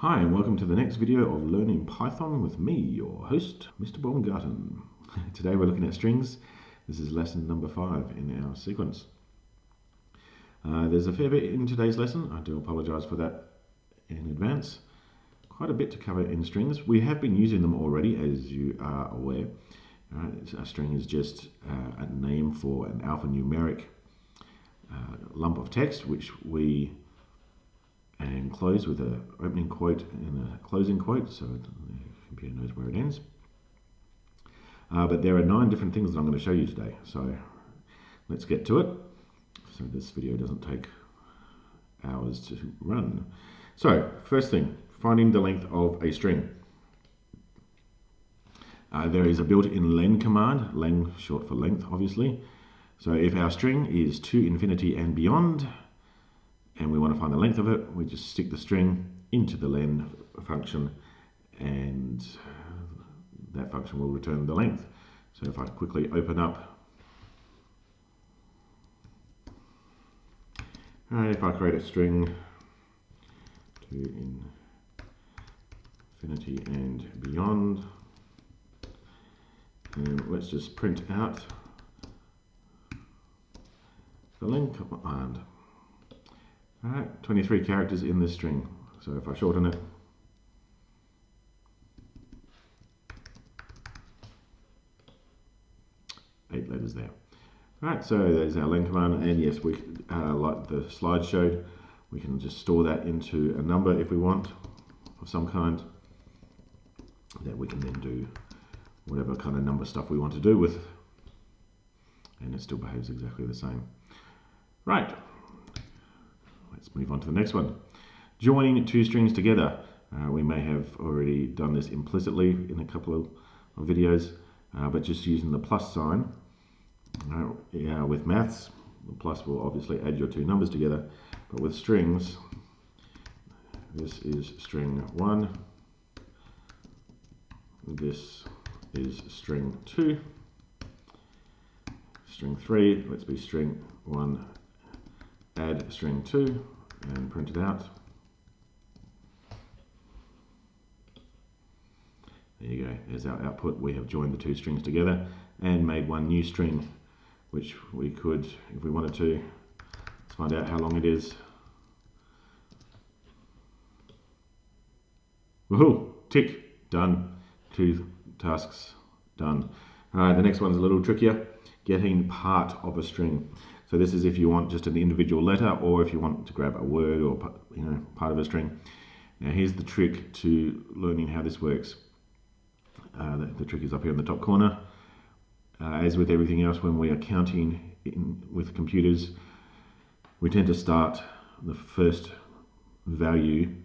Hi and welcome to the next video of Learning Python with me, your host, Mr. Baumgarten. Today we're looking at strings. This is lesson number 5 in our sequence. There's a fair bit in today's lesson. I do apologize for that in advance. Quite a bit to cover in strings. We have been using them already, as you are aware. A string is just a name for an alphanumeric lump of text, which we close with an opening quote and a closing quote, so the computer knows where it ends. But there are 9 different things that I'm going to show you today, so let's get to it. So this video doesn't take hours to run. So first thing, finding the length of a string. There is a built-in len command, len short for length obviously. So if our string is to infinity and beyond, and we want to find the length of it, we just stick the string into the len function and that function will return the length. So if I quickly open up, if I create a string to infinity and beyond, and let's just print out the len command. Alright, 23 characters in this string. So if I shorten it, eight letters there. Alright, so there's our len command, and yes, we like the slide showed, we can just store that into a number if we want, of some kind, that we can then do whatever kind of number stuff we want to do with, and it still behaves exactly the same. Right. Let's move on to the next one. Joining 2 strings together. We may have already done this implicitly in a couple of videos, but just using the plus sign. With maths, the plus will obviously add your 2 numbers together, but with strings, this is string 1, this is string 2, string 3, let's be string 1, add string 2 and print it out. There you go, there's our output. We have joined the 2 strings together and made one new string, which we could, if we wanted to, let's find out how long it is. Woohoo! Tick! Done. 2 tasks done. The next one's a little trickier. Getting part of a string. So this is if you want just an individual letter, or if you want to grab a word or part of a string. Now here's the trick to learning how this works. The trick is up here in the top corner. As with everything else, when we are counting with computers, we tend to start, the first value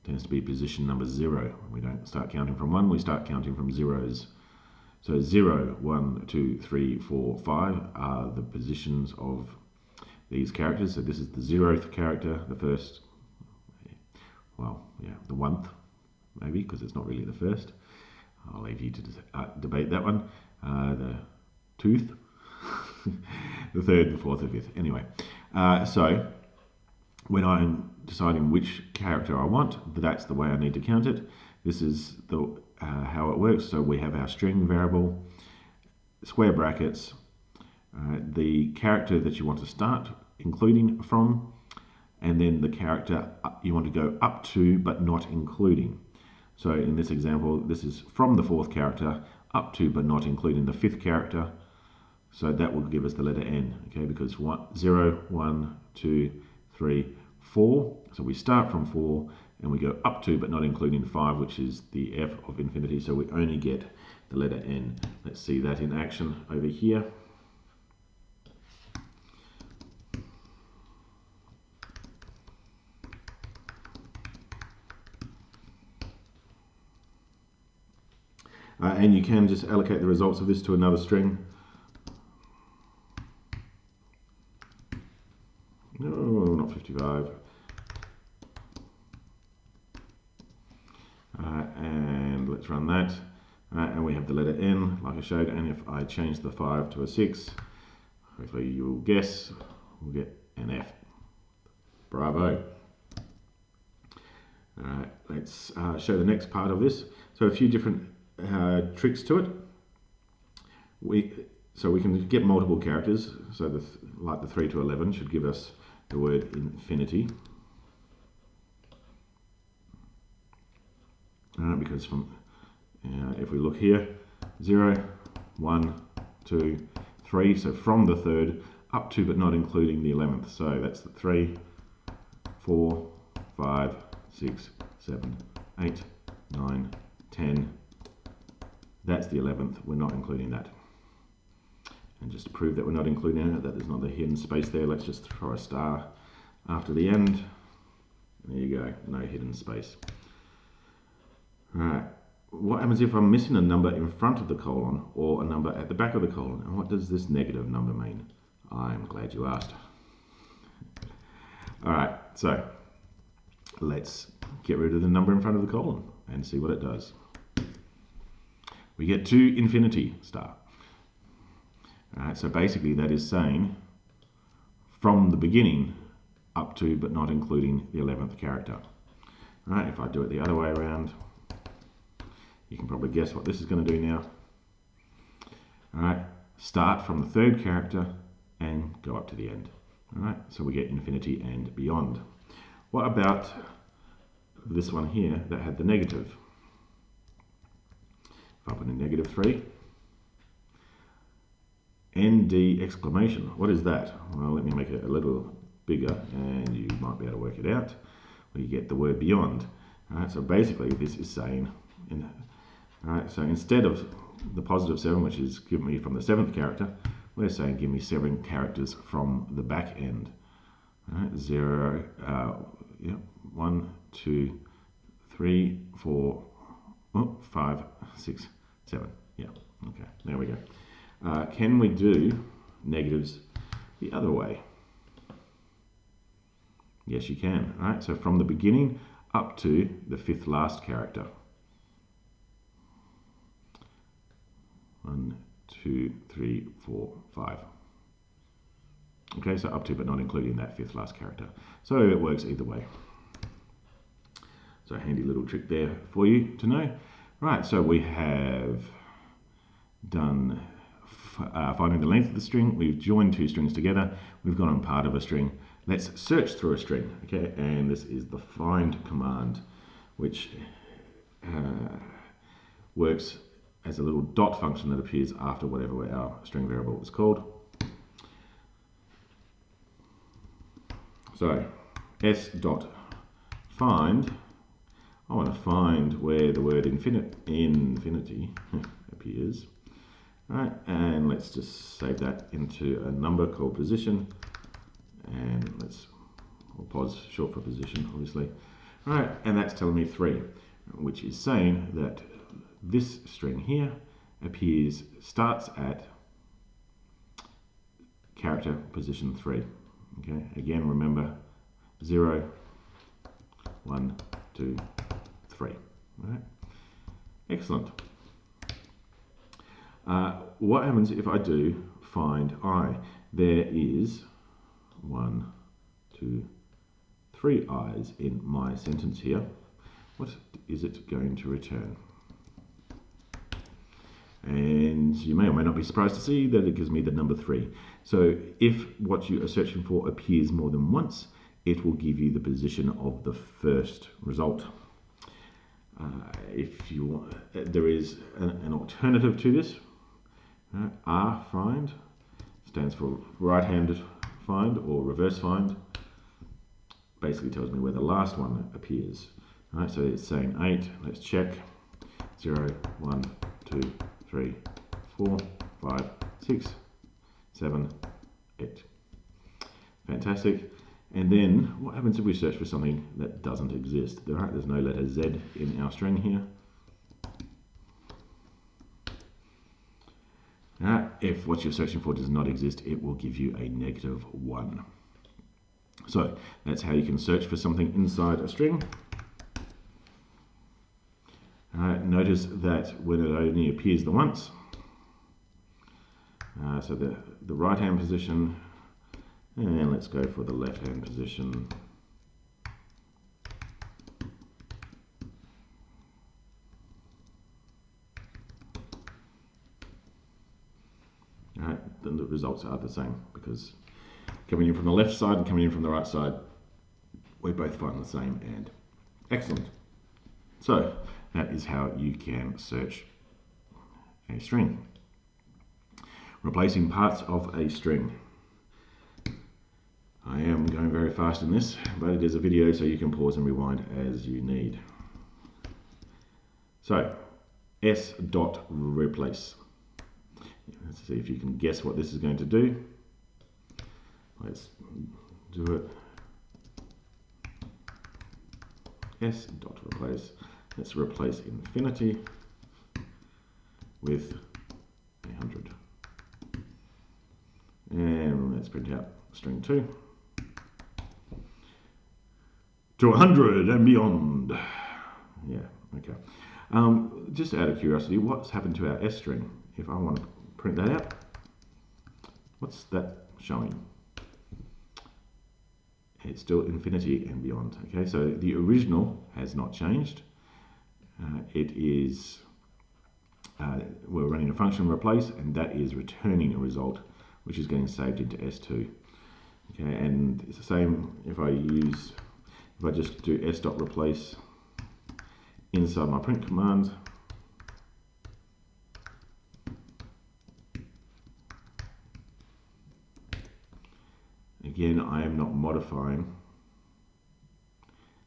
tends to be position number 0. We don't start counting from 1, we start counting from zeros. So 0, 1, 2, 3, 4, 5 are the positions of these characters. So this is the 0th character, the first, well, yeah, the 1th, maybe, because it's not really the first. I'll leave you to debate that one. The 2th, the 3rd, the 4th, the 5th. Anyway, so when I'm deciding which character I want, that's the way I need to count it. This is the how it works. So we have our string variable, square brackets, the character that you want to start including from, and then the character you want to go up to but not including. So in this example, this is from the 4th character up to but not including the 5th character. So that will give us the letter N, okay, because 0, 1, 2, 3, 4. So we start from 4 and we go up to but not including 5, which is the F of infinity, so we only get the letter N. Let's see that in action over here. And you can just allocate the results of this to another string. No, not 55. And let's run that. And we have the letter N, like I showed. And if I change the 5 to a 6, hopefully you will guess, we'll get an F. Bravo. Alright, let's show the next part of this. So a few different tricks to it. So we can get multiple characters. So like the 3 to 11 should give us the word infinity. Because from if we look here, 0, 1, 2, 3. So from the third up to but not including the 11th. So that's the 3, 4, 5, 6, 7, 8, 9, 10. That's the 11th. We're not including that. And just to prove that we're not including it, that there's not a hidden space there, let's just throw a star after the end. There you go, no hidden space. Alright, what happens if I'm missing a number in front of the colon or a number at the back of the colon? And what does this negative number mean? I'm glad you asked. Alright, so let's get rid of the number in front of the colon and see what it does. We get to infinity star. Alright, so basically that is saying from the beginning up to but not including the 11th character. Alright, if I do it the other way around, you can probably guess what this is going to do now. Alright, start from the third character and go up to the end. Alright, so we get infinity and beyond. What about this one here that had the negative? If I put in -3, ND exclamation. What is that? Well, let me make it a little bigger and you might be able to work it out. Well, you get the word beyond. Alright, so basically this is saying, alright, so instead of the +7, which is given me from the 7th character, we're saying give me 7 characters from the back end. Alright, 0, 1, 2, 3, 4, 5, 6, 7. Yeah, okay, there we go. Can we do negatives the other way? Yes, you can. All right, so from the beginning up to the 5th last character. 1, 2, 3, 4, 5. Okay, so up to but not including that 5th last character. So it works either way. So a handy little trick there for you to know. Right, so we have done finding the length of the string. We've joined 2 strings together. We've got on part of a string. Let's search through a string. Okay, and this is the find command, which works as a little dot function that appears after whatever our string variable is called. So s.find, I want to find where the word infinity appears. Alright, and let's just save that into a number called position, and we'll pause short for position, obviously. Alright, and that's telling me 3, which is saying that this string here starts at character position 3. Okay, again, remember 0, 1, 2, 3. Alright, excellent. What happens if I do find I? There is 1, 2, 3 I's in my sentence here. What is it going to return? And you may or may not be surprised to see that it gives me the number 3. So if what you are searching for appears more than once, it will give you the position of the first result. If you want, there is an alternative to this. R find stands for right-handed find or reverse find. Basically tells me where the last one appears. Right, so it's saying 8. Let's check. 0, 1, 2, 3, 4, 5, 6, 7, 8. Fantastic. And then what happens if we search for something that doesn't exist? There's no letter Z in our string here. If what you're searching for does not exist, it will give you a -1. So that's how you can search for something inside a string. Notice that when it only appears the once, so the right hand position, and let's go for the left hand position. then the results are the same, because coming in from the left side and coming in from the right side, we both find the same and excellent. So that is how you can search a string. Replacing parts of a string. I am going very fast in this, but it is a video, so you can pause and rewind as you need. So, s dot replace. Let's see if you can guess what this is going to do. Let's do it. S dot replace. Let's replace infinity with 100. And let's print out string 2. To 100 and beyond. Yeah, okay. Just out of curiosity, what's happened to our S string? If I want to print that out, what's that showing? It's still infinity and beyond. Okay, so the original has not changed. It is, we're running a function replace, and that is returning a result which is getting saved into S2. Okay, and it's the same if I just do s dot replace inside my print command. Again, I am not modifying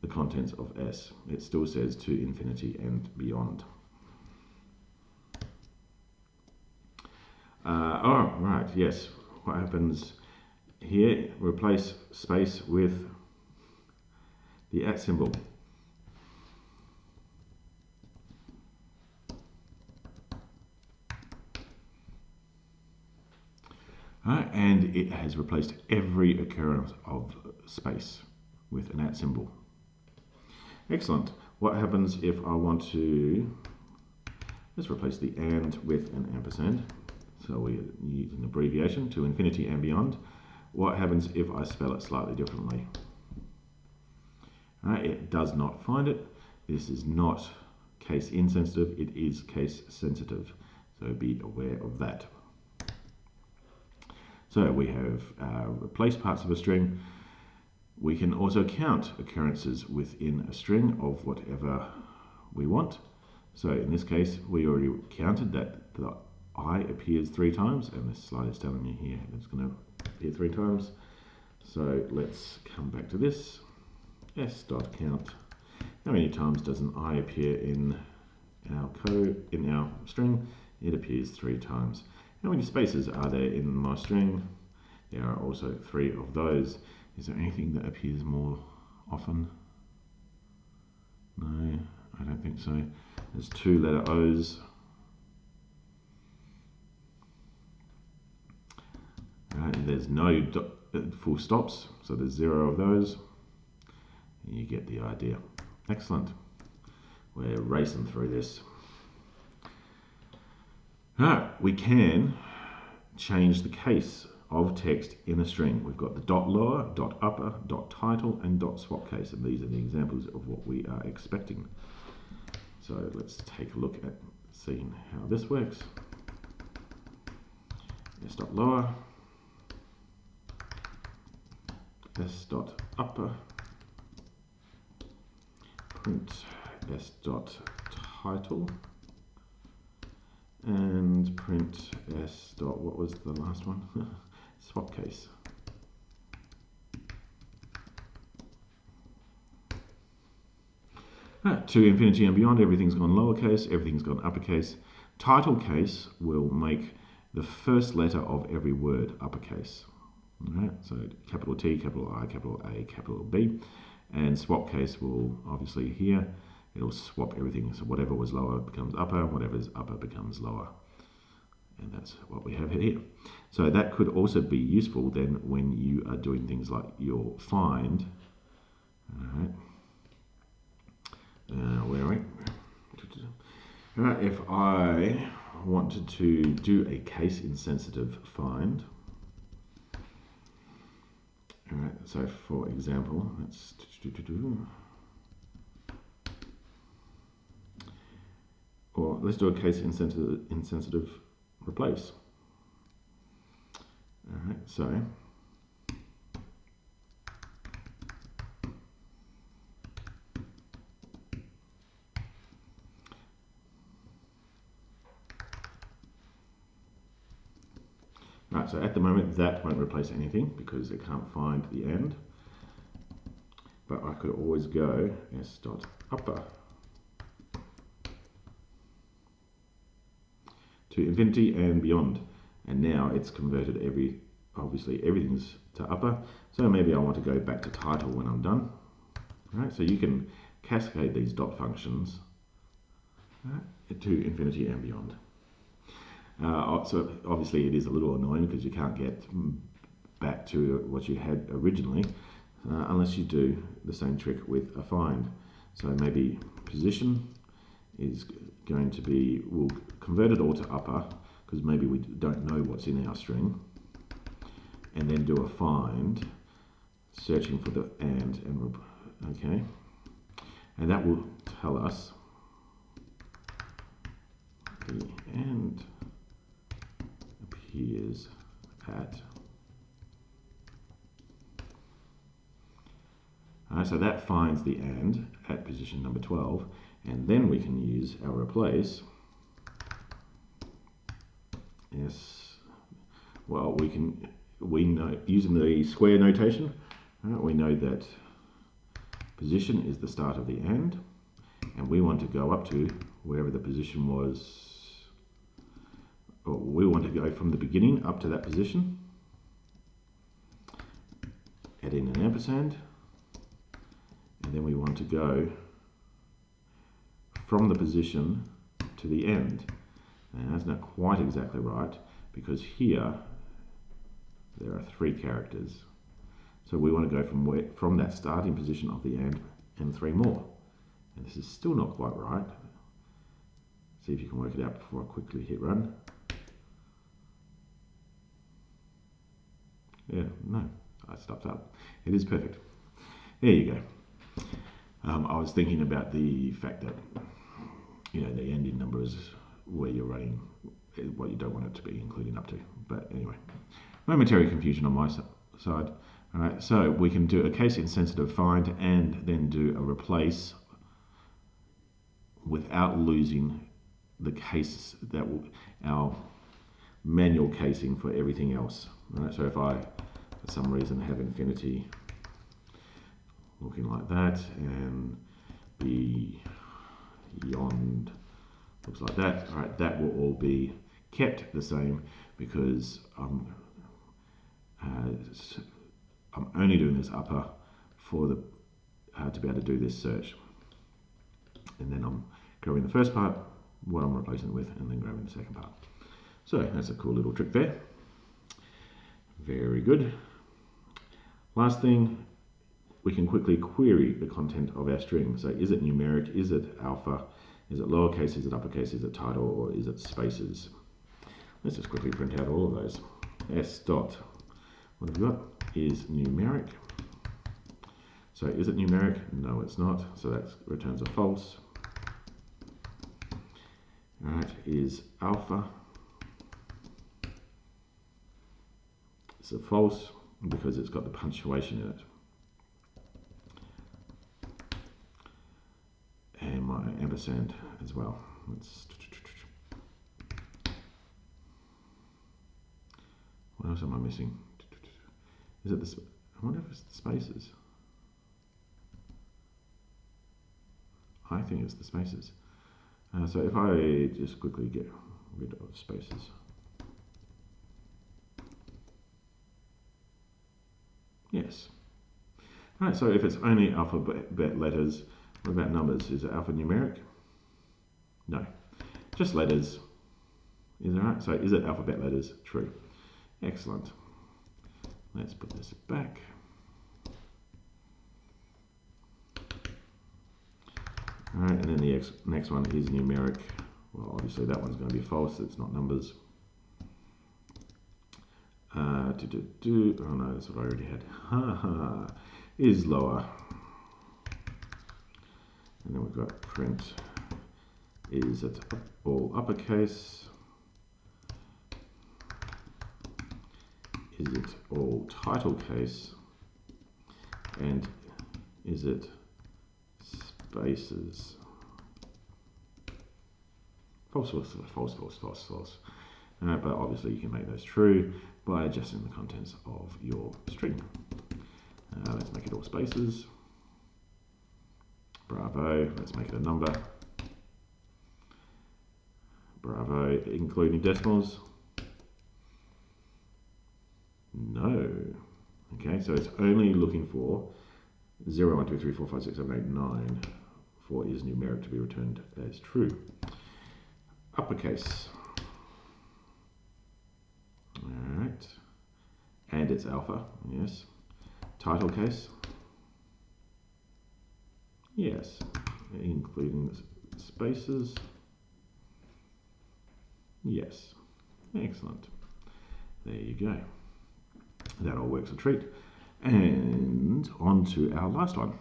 the contents of S. It still says to infinity and beyond. Oh, right, yes. What happens here? Replace space with the @ symbol. And it has replaced every occurrence of space with an @ symbol. Excellent. What happens if I want to, let's replace the and with an ampersand. So we use an abbreviation to infinity and beyond. What happens if I spell it slightly differently? It does not find it. This is not case insensitive, it is case sensitive. So be aware of that. So we have replaced parts of a string. We can also count occurrences within a string of whatever we want. So in this case, we already counted that the I appears 3 times, and this slide is telling me here it's going to appear 3 times. So let's come back to this. S dot count. How many times does an I appear in our code, in our string? It appears 3 times. How many spaces are there in my string? There are also 3 of those. Is there anything that appears more often? No, I don't think so. There's 2 letter O's. There's no full stops, so there's 0 of those. You get the idea. Excellent. We're racing through this. We can change the case of text in a string. We've got the dot lower, dot upper, dot title, and dot swap case, and these are the examples of what we are expecting. So let's take a look at seeing how this works. S dot lower, S dot upper, print S dot title, and print S dot, what was the last one? Swap case. To infinity and beyond, everything's gone lowercase, everything's gone uppercase. Title case will make the first letter of every word uppercase. Alright, so capital T, capital I, capital A, capital B. And swap case will, obviously here, it'll swap everything. So whatever was lower becomes upper, whatever's upper becomes lower. And that's what we have here. So that could also be useful then when you are doing things like your find. Alright. Where are we? Alright, if I wanted to do a case insensitive find. Alright, so for example, let's do a case insensitive replace. so right, so at the moment that won't replace anything because it can't find the end. But I could always go s dot upper to infinity and beyond. And now it's converted obviously everything's to upper. So maybe I want to go back to title when I'm done. Right, so you can cascade these dot functions to infinity and beyond. So obviously it is a little annoying because you can't get back to what you had originally unless you do the same trick with a find. So maybe position is going to be, we'll convert it all to upper because maybe we don't know what's in our string, and then do a find searching for the and okay, and that will tell us the and appears at so that finds the and at position number 12, and then we can use our replace. Yes, well we know using the square notation, we know that position is the start of the and we want to go up to wherever the position was, or we want to go from the beginning up to that position, add in an ampersand, and then we want to go from the position to the end. And that's not quite exactly right because here there are 3 characters. So we want to go from that starting position of the and 3 more. And this is still not quite right. See if you can work it out before I quickly hit run. Yeah, no, I stopped up. It is perfect. There you go. I was thinking about the fact that, you know, the ending number is where you're running what you don't want it to be, including up to. But anyway, momentary confusion on my side. All right, so we can do a case insensitive find and then do a replace without losing the case that our manual casing for everything else. All right, so if I, for some reason, have infinity looking like that and beyond looks like that, all right, that will all be kept the same because I'm only doing this upper for the to be able to do this search, and then I'm grabbing the first part, what I'm replacing it with, and then grabbing the second part. So that's a cool little trick there. Very good. Last thing, we can quickly query the content of our string. So is it numeric, is it alpha, is it lowercase, is it uppercase, is it title, or is it spaces? Let's just quickly print out all of those. S dot, what have we got, is numeric. So is it numeric? No, it's not. So that returns a false. All right, is alpha. It's a false because it's got the punctuation in it. And my ampersand as well. What else am I missing? Is it this? I wonder if it's the spaces. I think it's the spaces. So if I just quickly get rid of spaces. Yes. All right, so if it's only alphabet letters, what about numbers? Is it alphanumeric? No, just letters. Is that right? So is it alphabet letters? True. Excellent. Let's put this back. All right, and then the next one is numeric. Well, obviously that one's going to be false. It's not numbers. Oh no, that's what I already had. Is lower. And then we've got print. Is it all uppercase? is it all title case, and is it spaces? False, false, false, false, false, false. But obviously you can make those true by adjusting the contents of your string. Let's make it all spaces. Bravo, let's make it a number. Bravo, including decimals. No. Okay, so it's only looking for 0, 1, 2, 3, 4, 5, 6, 7, 8, 9 for is numeric to be returned as true. Uppercase. Alright. And it's alpha, yes. Title case. Yes. Including spaces. Yes. Excellent. There you go. That all works a treat. And on to our last one.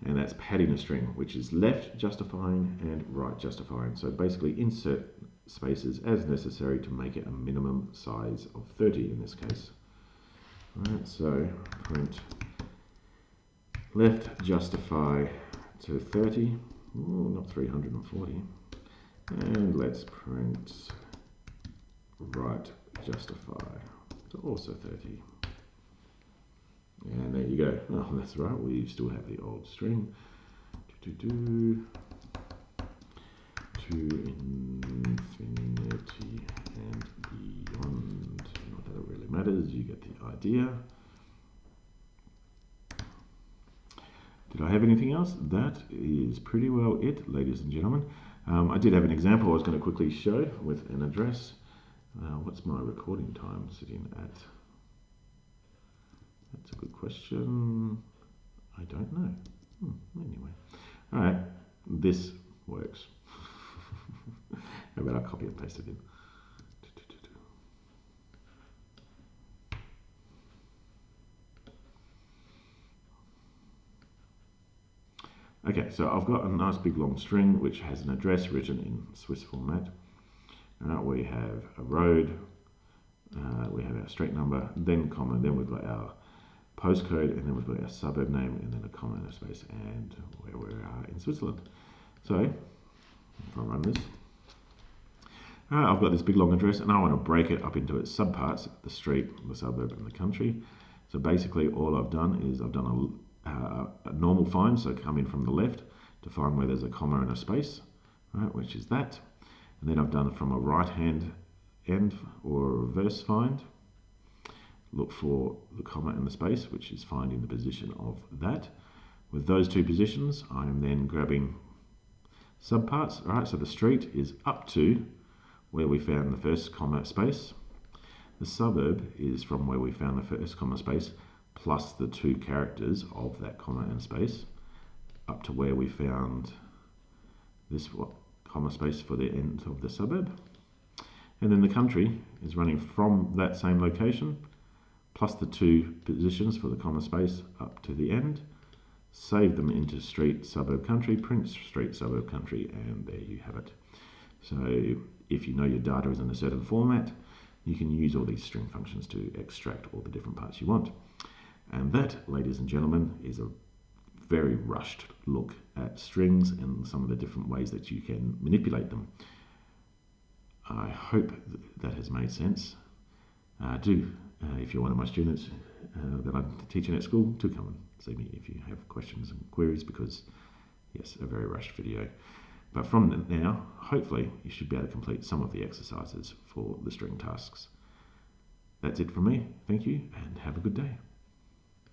And that's padding a string, which is left justifying and right justifying. So basically insert spaces as necessary to make it a minimum size of 30 in this case. Alright, so print left justify to 30, not 340. And let's print right justify to also 30. And there you go. Oh, that's right, we still have the old string. To infinity and beyond. Not that it really matters, you get the idea. Did I have anything else? That is pretty well it, ladies and gentlemen. I did have an example I was going to quickly show with an address. What's my recording time sitting at? That's a good question. I don't know. Anyway. Alright, this works. How about I copy and paste it in? Okay, so I've got a nice big long string which has an address written in Swiss format. We have a road, we have our street number, then comma, then we've got our postcode, and then we've got our suburb name, and then a comma and a space, and where we are in Switzerland. So, if I run this, I've got this big long address, and I want to break it up into its subparts, the street, the suburb, and the country. So basically all I've done is I've done a normal find, so come in from the left to find where there's a comma and a space, right, which is that. And then I've done it from a right-hand end or a reverse find. Look for the comma and the space, which is finding the position of that. With those two positions, I'm then grabbing subparts. All right, so the street is up to where we found the first comma space. The suburb is from where we found the first comma space plus the two characters of that comma and space up to where we found this comma space for the end of the suburb. And then the country is running from that same location plus the two positions for the comma space up to the end. Save them into street, suburb, country, print street, suburb, country, and there you have it. So if you know your data is in a certain format, you can use all these string functions to extract all the different parts you want. And that, ladies and gentlemen, is a very rushed look at strings and some of the different ways that you can manipulate them. I hope that has made sense. If you're one of my students that I'm teaching at school, do come and see me if you have questions and queries, because yes, a very rushed video. But from now, hopefully, you should be able to complete some of the exercises for the string tasks. That's it from me. Thank you and have a good day.